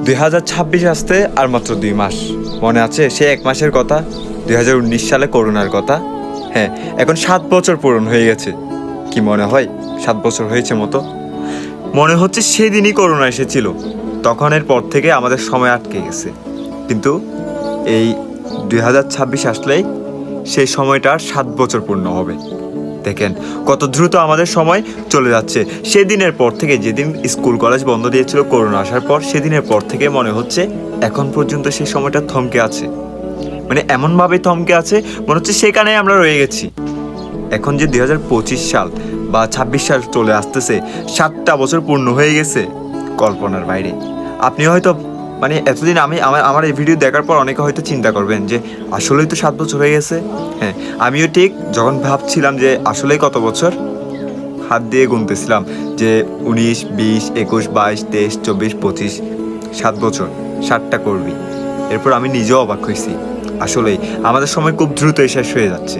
2026 আসতে আর মাত্র 2 মাস। মনে আছে সে 1 মাসের কথা, 2019 সালে করোনার কথা। হ্যাঁ, এখন 7 বছর পূরণ হয়ে গেছে। কি মনে হয় 7 বছর হয়েছে মতো? মনে হচ্ছে সেদিনই করোনা এসেছিল। তখনের পর থেকে আমাদের সময় আটকে গেছে। কিন্তু এই 2026 আসলেই সেই সময়টার 7 বছর পূর্ণ হবে। দেখেন কত দ্রুত আমাদের সময় চলে যাচ্ছে। সেদিনের পর থেকে, যেদিন স্কুল কলেজ বন্ধ দিয়েছিল করোনা আসার পর, সেদিনের পর থেকে মনে হচ্ছে এখন পর্যন্ত সেই সময়টা থমকে আছে। মানে এমনভাবে থমকে আছে, মনে হচ্ছে সেখানে আমরা রয়ে গেছি। এখন যে 2025 সাল বা 26 সাল চলে আসতেছে, 7টা বছর পূর্ণ হয়ে গেছে, কল্পনার বাইরে। আপনি হয়তো মানে এতদিন আমার এই ভিডিও দেখার পর অনেকে হয়তো চিন্তা করবেন যে আসলেই তো 7 বছর হয়ে গেছে। হ্যাঁ, আমিও ঠিক যখন ভাবছিলাম যে আসলেই কত বছর, হাত দিয়ে গুনতেছিলাম যে 19, 20, 21, 22, 23, 24, 25, 7 বছর, 7টা করবি। এরপর আমি নিজেও অবাক হয়েছি। আসলেই আমাদের সময় খুব দ্রুতই শেষ হয়ে যাচ্ছে।